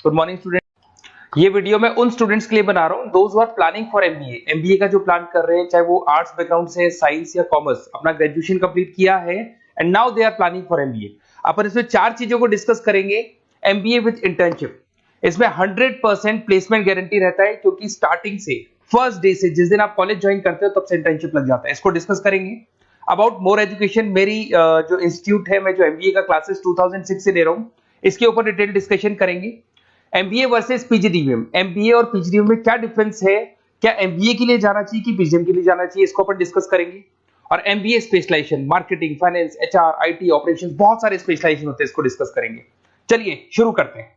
Good morning student. ये video मैं उन स्टूडेंट्स के लिए बना रहा हूँ those who are planning for MBA. MBA का जो प्लान कर रहे हैं, चाहे वो आर्ट्स बैकग्राउंड से, साइंस या कॉमर्स, अपना ग्रेजुएशन कंप्लीट किया है and now they are planning for MBA. अपन इसमें चार चीजों को डिस्कस करेंगे। एमबीए विद इंटर्नशिप, इसमें 100% प्लेसमेंट गारंटी रहता है, क्योंकि स्टार्टिंग से फर्स्ट डे से जिस दिन आप कॉलेज ज्वाइन करते हो तब से इंटर्नशिप लग जाता है। इसको डिस्कस करेंगे। अबाउट मोर एजुकेशन, मेरी जो इंस्टीट्यूट है, मैं जो एमबीए का क्लासेस 2006 से दे रहा हूँ, इसके ऊपर डिटेल डिस्कशन करेंगे। एमबीए वर्सेस पीजीडीएम, एमबीए और पीजीडीएम में क्या डिफरेंस है, क्या एमबीए के लिए जाना चाहिए कि पीजीडीएम के लिए जाना चाहिए, इसको अपन डिस्कस करेंगे। और MBA specialization, marketing, finance, HR, IT, operations, बहुत सारे स्पेशलाइजेशन होते हैं, इसको डिस्कस करेंगे। चलिए शुरू करते हैं।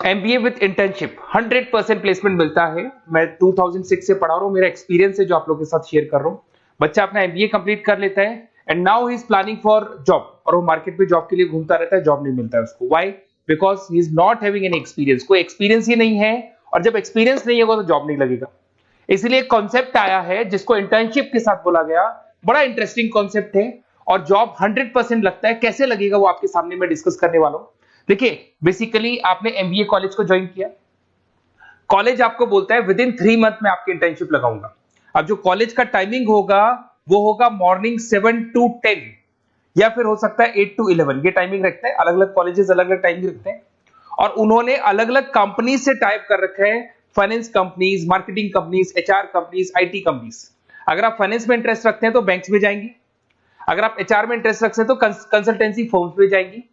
एमबीए विद इंटर्नशिप 100% प्लेसमेंट मिलता है। मैं 2006 से पढ़ा रहा हूँ, मेरा एक्सपीरियंस है जो आप लोगों के साथ शेयर कर रहा हूँ। बच्चा अपना एमबीए कंप्लीट कर लेता है and now he is planning for job, और वो मार्केट में जॉब के लिए घूमता रहता है, जॉब नहीं मिलता है उसको। Why? Because he is not having any experience. कोई एक्सपीरियंस ही नहीं है, और जब एक्सपीरियंस नहीं होगा तो जॉब नहीं लगेगा। इसलिए कॉन्सेप्ट आया है जिसको इंटर्नशिप के साथ बोला गया। बड़ा इंटरेस्टिंग कॉन्सेप्ट है, और जॉब 100% लगता है। कैसे लगेगा वो आपके सामने मैं डिस्कस करने वाला हूं। देखिए, बेसिकली आपने एमबीए कॉलेज को ज्वाइन किया, कॉलेज आपको बोलता है विद इन 3 मंथ में आपकी इंटर्नशिप लगाऊंगा। अब जो कॉलेज का टाइमिंग होगा वो होगा मॉर्निंग 7 to 10, या फिर हो सकता है 8 to 11। ये टाइमिंग रखते हैं, अलग अलग कॉलेजेस अलग अलग टाइमिंग रखते हैं। और उन्होंने अलग अलग कंपनी से टाइप कर रखा है, finance companies, marketing companies, HR companies, IT companies. अगर आप फाइनेंस में इंटरेस्ट रखते हैं तो बैंक्स में जाएंगे, अगर आप एचआर में इंटरेस्ट रखते हैं तो कंसल्टेंसी फर्म्स में जाएंगी।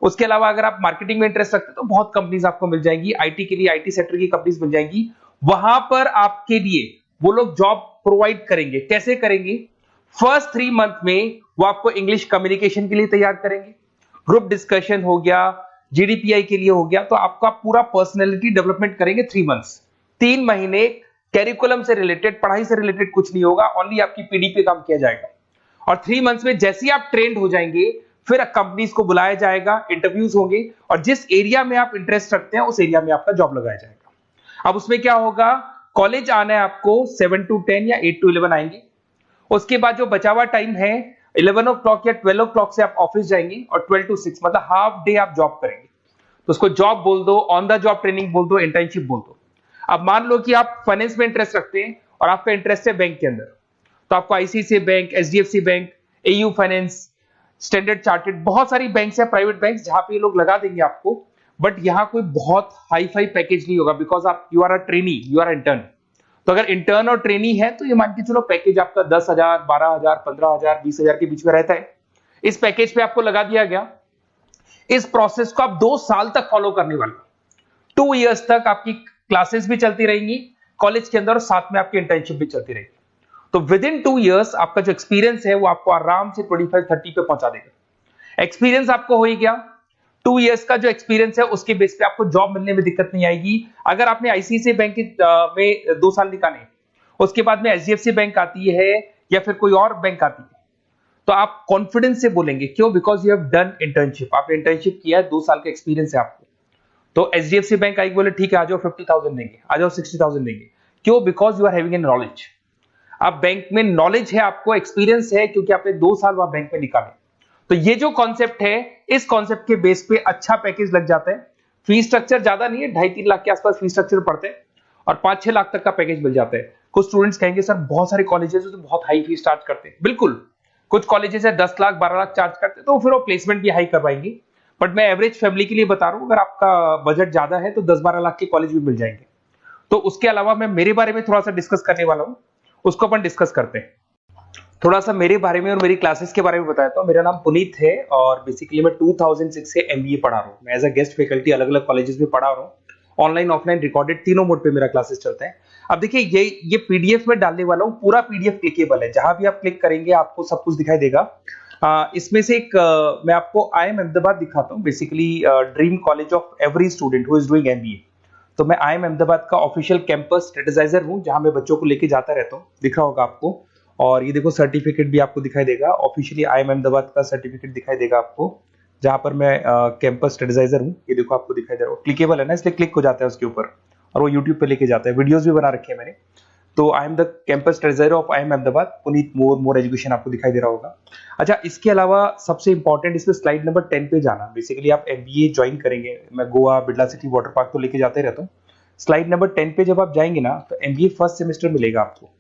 उसके अलावा अगर आप मार्केटिंग में इंटरेस्ट रखते हैं तो बहुत कंपनीज आपको मिल जाएंगी, आईटी के लिए आईटी सेक्टर की कंपनीज मिल जाएंगी। वहां पर आपके लिए वो लोग जॉब प्रोवाइड करेंगे। कैसे करेंगे? फर्स्ट 3 मंथ में वो आपको इंग्लिश कम्युनिकेशन के लिए तैयार करेंगे, ग्रुप डिस्कशन हो गया, जीडीपीआई के लिए हो गया, तो आपका पूरा पर्सनैलिटी डेवलपमेंट करेंगे 3 मंथ्स। 3 महीने कैरिकुलम से रिलेटेड, पढ़ाई से रिलेटेड कुछ नहीं होगा, ओनली आपकी पीडी पे काम किया जाएगा। और 3 मंथ्स में जैसे ही आप ट्रेंड हो जाएंगे, फिर कंपनीज को बुलाया जाएगा, इंटरव्यूज होंगे, और जिस एरिया में आप इंटरेस्ट रखते हैं उस एरिया में आपका जॉब लगाया जाएगा। अब उसमें क्या होगा, कॉलेज आना है आपको 7 to 10 या 8 to 11 आएंगे। उसके बाद जो बचा हुआ टाइम है 11 o'clock या 12 o'clock से आप ऑफिस जाएंगे, और 12 to 6 मतलब हाफ डे आप जॉब करेंगे। तो उसको जॉब बोल दो, ऑन द जॉब ट्रेनिंग बोल दो, इंटर्नशिप बोल दो। अब मान लो कि आप फाइनेंस में इंटरेस्ट रखते हैं और आपका इंटरेस्ट है बैंक के अंदर, तो आपको ICICI bank, HDFC bank, AU finance, standard chartered, बहुत सारी बैंक्स है, प्राइवेट बैंक्स, जहां पे ये लोग लगा देंगे आपको। बट यहां कोई बहुत हाई फाई पैकेज नहीं होगा, बिकॉज आप you are a trainee, you are intern. तो अगर इंटर्न और ट्रेनी है तो ये मान के चलो पैकेज आपका 10,000, 12,000, 15,000, 20,000 के बीच में रहता है। इस पैकेज पे आपको लगा दिया गया। इस प्रोसेस को आप 2 साल तक फॉलो करने वाले। 2 इयर्स तक आपकी क्लासेस भी चलती रहेंगी कॉलेज के अंदर, और साथ में आपकी इंटर्नशिप भी चलती रहेगी। तो विद इन 2 इयर्स आपका जो एक्सपीरियंस है वो आपको आराम से 25-30 पे पहुंचा देगा। एक्सपीरियंस आपको हो ही गया। 2 इयर्स का जो एक्सपीरियंस है उसके बेस पे आपको जॉब मिलने में दिक्कत नहीं आएगी। अगर आपने आईसीआईसीआई बैंक में 2 साल निकाले, उसके बाद में एचडीएफसी बैंक आती है या फिर कोई और बैंक आती है, तो आप कॉन्फिडेंस से बोलेंगे। क्यों? Because you have done internship, आपने इंटर्नशिप किया है, 2 साल का एक्सपीरियंस है आपको। तो एचडीएफसी बैंक आएगी, बोले ठीक है आ जाओ 50,000 देंगे, आ जाओ 60,000 देंगे। क्यों? Because you are having an knowledge. आप बैंक में नॉलेज है, आपको एक्सपीरियंस है, क्योंकि आपने 2 साल वहां बैंक में निकाले। तो ये जो कॉन्सेप्ट है, इस कॉन्सेप्ट के बेस पे अच्छा पैकेज लग जाता है। फीस स्ट्रक्चर ज्यादा नहीं है, 2.5-3 लाख के आसपास फीस स्ट्रक्चर पड़ते हैं, और 5-6 लाख तक का पैकेज मिल जाता है। कुछ स्टूडेंट्स कहेंगे सर बहुत सारे कॉलेजेस तो बहुत हाई फीस चार्ज करते हैं। बिल्कुल, कुछ कॉलेजेस है 10 लाख 12 लाख चार्ज करते हैं, तो फिर वो प्लेसमेंट भी हाई करवाएंगे। बट मैं एवरेज फैमिली के लिए बता रहा हूं, अगर आपका बजट ज्यादा है तो 10-12 लाख के कॉलेज भी मिल जाएंगे। तो उसके अलावा मैं मेरे बारे में थोड़ा सा डिस्कस करने वाला हूं, उसको अपन डिस्कस करते हैं। थोड़ा सा मेरे बारे में और मेरी क्लासेस के बारे में बताता हूं। मेरा नाम पुनीत है, और बेसिकली मैं 2006 से एमबीए पढ़ा रहा हूं। मैं एज अ गेस्ट फैकल्टी अलग अलग कॉलेजेस में पढ़ा रहा हूं। ऑनलाइन, ऑफलाइन, रिकॉर्डेड, तीनों मोड पे मेरा क्लासेस चलता है। अब देखिए, ये पीडीएफ में डालने वाला हूं, पूरा पीडीएफ क्लिकेबल है। जहां भी आप क्लिक करेंगे आपको सब कुछ दिखाई देगा। इसमें से एक मैं आपको आईएम अहमदाबाद दिखाता हूं, basically dream college of every student who is doing MBA. तो मैं आईएम अहमदाबाद का ऑफिशियल कैंपस स्ट्रेटेजाइजर हूं, जहां मैं बच्चों को लेके जाता रहता हूं। दिख रहा होगा आपको। और ये देखो सर्टिफिकेट भी आपको दिखाई देगा, ऑफिशियली आईएम अहमदाबाद का सर्टिफिकेट दिखाई देगा आपको, जहां पर मैं कैंपस स्ट्रेटेजाइजर हूं। ये देखो आपको दिखाई दे रहा है, क्लिकेबल है ना, इसलिए क्लिक हो जाता है उसके ऊपर, और वो यूट्यूब पे लेके जाता है। वीडियोस भी बना रखे हैं मैंने। तो I am the campus treasurer of IIM Ahmedabad, Puneet more education आपको दिखाई दे रहा होगा। अच्छा, इसके अलावा सबसे इंपॉर्टेंट इसमें स्लाइड नंबर 10 पे जाना। बेसिकली आप MBA ज्वाइन करेंगे, मैं Goa, Birla city, water park तो लेके जाते रहता हूँ। स्लाइड नंबर 10 पे जब आप जाएंगे ना, तो MBA फर्स्ट सेमेस्टर मिलेगा आपको।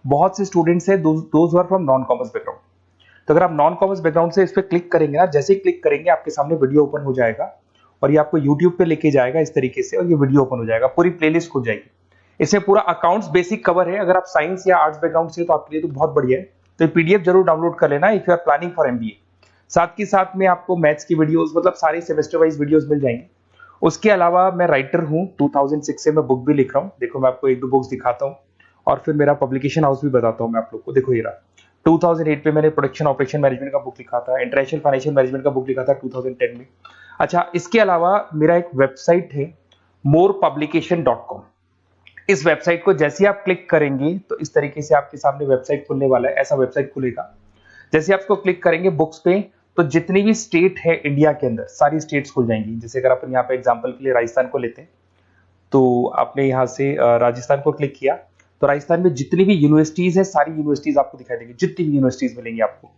बहुत से स्टूडेंट्स हैं those are from non commerce background. तो अगर आप नॉन कॉमर्स बैकग्राउंड से इस पर क्लिक करेंगे ना, जैसे ही क्लिक करेंगे आपके सामने वीडियो ओपन हो जाएगा और ये आपको यूट्यूब पे लेके जाएगा इस तरीके से, और ये वीडियो ओपन हो जाएगा, पूरी प्लेलिस्ट खुल जाएगी। इसमें पूरा अकाउंट्स बेसिक कवर है। अगर आप साइंस या आर्ट्स बैकग्राउंड से, तो आपके लिए तो बहुत बढ़िया है। तो PDF जरूर डाउनलोड कर लेना if you are planning for MBA। साथ के साथ में आपको मैथ्स की वीडियोस, मतलब सारे सेमेस्टर वाइज वीडियोस मिल जाएंगे। उसके अलावा मैं राइटर हूँ, 2006 से मैं बुक भी लिख रहा हूँ। देखो मैं आपको 1-2 बुक्स दिखाता हूँ और फिर मेरा पब्लिकेशन हाउस भी बताता हूँ मैं आप लोग को। देखो ये रहा, 2008 पे मैंने प्रोडक्शन ऑपरेशन मैनेजमेंट का बुक लिखा था, इंटरनेशनल फाइनेंशियल मैनेजमेंट का बुक लिखा था 2010 में। अच्छा, इसके अलावा मेरा एक वेबसाइट है morepublication.com। इस वेबसाइट को जैसे आप क्लिक करेंगे तो इस तरीके से आपके सामने वेबसाइट खुलने वाला है, ऐसा वेबसाइट खुलेगा। जैसे आप इसको क्लिक करेंगे बुक्स पे, तो जितनी भी स्टेट है इंडिया के अंदर, सारी स्टेट्स खुल जाएंगी। जैसे अगर अपन यहाँ पे एग्जांपल के लिए राजस्थान को लेते हैं, तो आपने यहाँ से राजस्थान को क्लिक किया, तो राजस्थान में जितनी भी यूनिवर्सिटीज है, सारी यूनिवर्सिटीज आपको दिखाई देंगी, जितनी भी यूनिवर्सिटीज मिलेंगी आपको।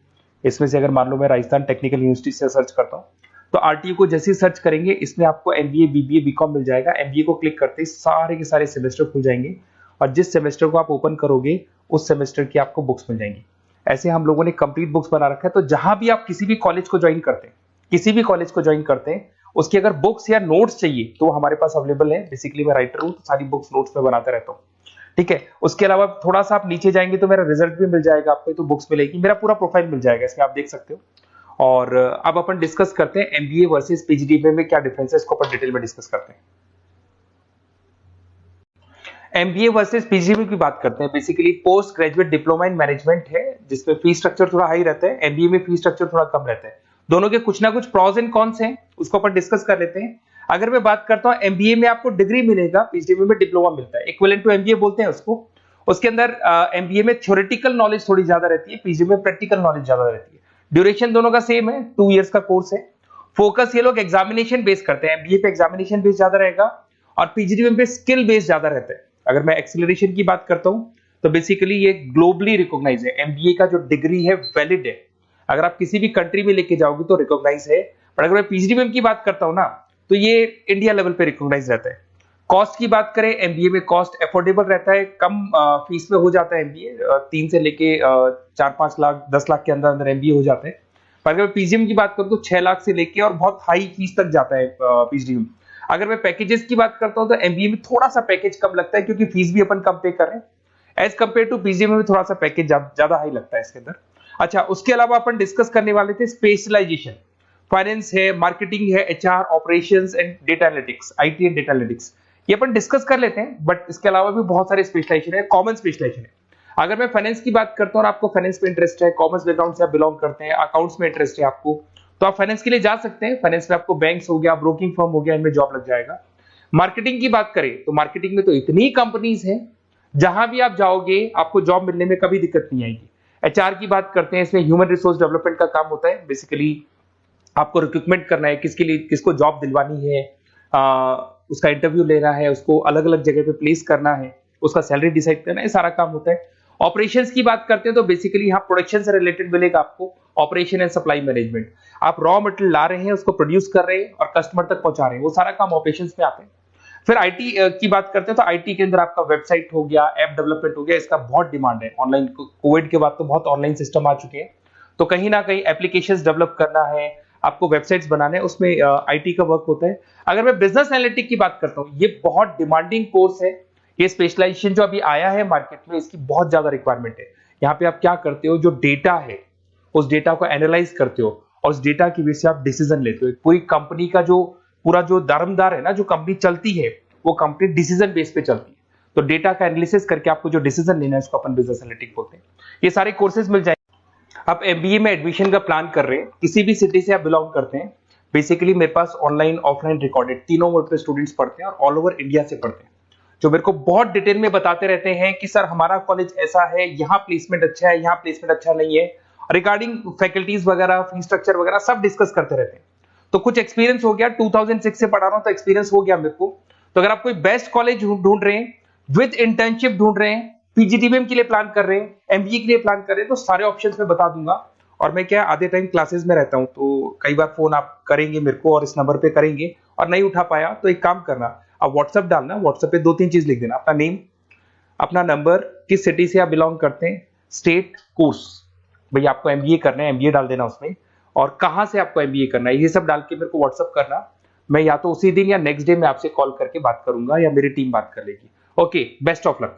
इसमें से अगर मान लो मैं राजस्थान टेक्निकल यूनिवर्सिटी से सर्च करता हूँ, तो RTU को जैसे ही सर्च करेंगे, इसमें आपको MBA, BBA, BCom मिल जाएगा। MBA को क्लिक करते ही सारे के सारे सेमेस्टर खुल जाएंगे, और जिस सेमेस्टर को आप ओपन करोगे उस सेमेस्टर की आपको बुक्स मिल जाएंगी। ऐसे हम लोगों ने कंप्लीट बुक्स बना रखा है। तो जहां भी आप किसी भी कॉलेज को ज्वाइन करते हैं, किसी भी कॉलेज को ज्वाइन करते हैं, उसकी अगर बुक्स या नोट्स चाहिए तो हमारे पास अवेलेबल है। बेसिकली मैं राइटर हूँ, तो सारी बुक्स नोट्स में बनाता रहता हूँ, ठीक है। उसके अलावा थोड़ा सा आप नीचे जाएंगे तो मेरा रिजल्ट भी मिल जाएगा आपको, तो बुक्स मिलेगी, मेरा पूरा प्रोफाइल मिल जाएगा, इसमें आप देख सकते हो। और अब अपन डिस्कस करते हैं MBA वर्सेस PGDBA में क्या डिफरेंस है, इसको अपन डिटेल में डिस्कस करते हैं। MBA वर्सेस PGDBA की बात करते हैं। Basically post graduate diploma in management है, जिसमें फी स्ट्रक्चर थोड़ा हाई रहता है। MBA में फी स्ट्रक्चर थोड़ा कम रहता है। दोनों के कुछ ना कुछ प्रॉस एंड कॉन्स हैं, उसको अपन डिस्कस कर लेते हैं। अगर मैं बात करता हूं, MBA में आपको डिग्री मिलेगा, PGDBA में डिप्लोमा मिलता है, इक्विवेलेंट टू MBA बोलते हैं उसको। उसके अंदर MBA में थ्योरेटिकल नॉलेज थोड़ी ज्यादा रहती है, PGDBA में प्रैक्टिकल नॉलेज ज्यादा रहती है। ड्यूरेशन दोनों का सेम है, 2 इयर्स का कोर्स है। फोकस ये लोग एग्जामिनेशन बेस करते हैं, MBA पे एग्जामिनेशन बेस ज्यादा रहेगा और PGDBA पे स्किल बेस ज्यादा रहता है। अगर मैं एक्सीलरेशन की बात करता हूं, तो बेसिकली ये ग्लोबली रिकॉग्नाइज है। MBA का जो डिग्री है वैलिड है, अगर आप किसी भी कंट्री में लेके जाओगे तो रिकॉग्नाइज है। पर अगर मैं PGDBA की बात करता हूं ना, तो ये इंडिया लेवल पे रिकॉग्नाइज रहता है। कॉस्ट की बात करें, MBA में कॉस्ट अफोर्डेबल रहता है, कम फीस में हो जाता है MBA। 3 से लेके 4-5 लाख 10 लाख के अंदर अंदर MBA हो जाते हैं। पर अगर PGDBA की बात करूं तो 6 लाख से लेके और बहुत हाई फीस तक जाता है PGDBA। अगर मैं पैकेजेस की बात करता हूं, तो MBA में थोड़ा सा पैकेज कम लगता है, क्योंकि फीस भी अपन कम पे कर रहे हैं। एज कंपेयर टू PGDBA में थोड़ा सा पैकेज ज्यादा हाई लगता है इसके अंदर। अच्छा, उसके अलावा अपन डिस्कस करने वाले थे स्पेशलाइजेशन। फाइनेंस है, मार्केटिंग है, HR, operations and data analytics, IT and data analytics, ये अपन डिस्कस कर लेते हैं। बट इसके अलावा भी बहुत सारे स्पेशलाइजेशन है, कॉमन स्पेशलाइजेशन है। अगर मैं फाइनेंस की बात करता हूं और आपको फाइनेंस में इंटरेस्ट है, कॉमर्स बैकग्राउंड से आप बिलोंग करते हैं, अकाउंट्स में इंटरेस्ट है आपको, तो आप फाइनेंस के लिए जा सकते हैं। फाइनेंस में आपको बैंक्स हो गया, ब्रोकिंग फर्म हो गया, इनमें जॉब लग जाएगा। मार्केटिंग की बात करें तो मार्केटिंग में तो इतनी कंपनीज हैं, जहां भी आप जाओगे आपको जॉब मिलने में कभी दिक्कत नहीं आएगी। HR की बात करते हैं, इसमें ह्यूमन रिसोर्स डेवलपमेंट का काम होता है। बेसिकली आपको रिक्रूटमेंट करना है, किसके लिए, किसको जॉब दिलवानी है, उसका इंटरव्यू लेना है, उसको अलग अलग जगह पे प्लेस करना है, उसका सैलरी डिसाइड करना है, सारा काम होता है। ऑपरेशंस की बात करते हैं तो बेसिकली यहाँ प्रोडक्शन से रिलेटेड मिलेगा आपको, ऑपरेशन एंड सप्लाई मैनेजमेंट। आप रॉ मटेरियल ला रहे हैं, उसको प्रोड्यूस कर रहे हैं और कस्टमर तक पहुंचा रहे हैं, वो सारा काम ऑपरेशंस में आते हैं। फिर IT की बात करते हैं तो IT के अंदर आपका वेबसाइट हो गया, ऐप डेवलपमेंट हो गया, इसका बहुत डिमांड है। ऑनलाइन कोविड के बाद तो बहुत ऑनलाइन सिस्टम आ चुके हैं, तो कहीं ना कहीं एप्लीकेशंस डेवलप करना है, आपको वेबसाइट्स बनाने, उसमें IT का वर्क होता है। अगर मैं बिजनेस एनालिटिक की बात करता हूँ, ये बहुत डिमांडिंग कोर्स है। ये स्पेशलाइजेशन जो अभी आया है मार्केट में, इसकी बहुत ज्यादा रिक्वायरमेंट है। यहाँ पे आप क्या करते हो, जो डेटा है उस डेटा को एनालाइज करते हो और उस डेटा की वजह से आप डिसीजन लेते हो। पूरी कंपनी का जो पूरा जो दारोमदार है ना, जो कंपनी चलती है, वो कंपनी डिसीजन बेस पे चलती है। तो डेटा का एनालिसिस करके आपको जो डिसीजन लेना है, उसको अपन बिजनेस एनालिटिक बोलते हैं। ये सारे कोर्सेज मिल जाएंगे। आप MBA में एडमिशन का प्लान कर रहे हैं, किसी भी सिटी से आप बिलोंग करते हैं, बेसिकली मेरे पास ऑनलाइन, ऑफलाइन, रिकॉर्डेड तीनों मोड पे स्टूडेंट्स पढ़ते हैं और ऑल ओवर इंडिया से पढ़ते हैं, जो मेरे को बहुत डिटेल में बताते रहते हैं कि सर हमारा कॉलेज ऐसा है, यहाँ प्लेसमेंट अच्छा है, यहाँ प्लेसमेंट अच्छा नहीं है, रिगार्डिंग फैकल्टीज वगैरह, फी स्ट्रक्चर वगैरह सब डिस्कस करते रहते हैं। तो कुछ एक्सपीरियंस हो गया, 2006 से पढ़ा रहा हूं तो एक्सपीरियंस हो गया मेरे को। तो अगर आप कोई बेस्ट कॉलेज ढूंढ रहे हैं, विद इंटर्नशिप ढूंढ रहे हैं, पीजीटीबीएम के लिए प्लान कर रहे हैं, एमबीए के लिए प्लान कर रहे हैं, तो सारे ऑप्शंस मैं बता दूंगा। और मैं क्या आधे टाइम क्लासेस में रहता हूं, तो कई बार फोन आप करेंगे मेरे को और इस नंबर पे करेंगे और नहीं उठा पाया तो एक काम करना, आप व्हाट्सएप डालना, व्हाट्सएप पे 2-3 चीज लिख देना, अपना नेम, अपना नंबर, किस सिटी से आप बिलोंग करते हैं, स्टेट, कोर्स, भाई आपको एमबीए करना है एमबीए डाल देना उसमें, और कहां से आपको एमबीए करना है, ये सब डाल के मेरे को व्हाट्सएप करना। मैं या तो उसी दिन या नेक्स्ट डे में आपसे कॉल करके बात करूंगा या मेरी टीम बात कर लेगी। Okay, best of luck.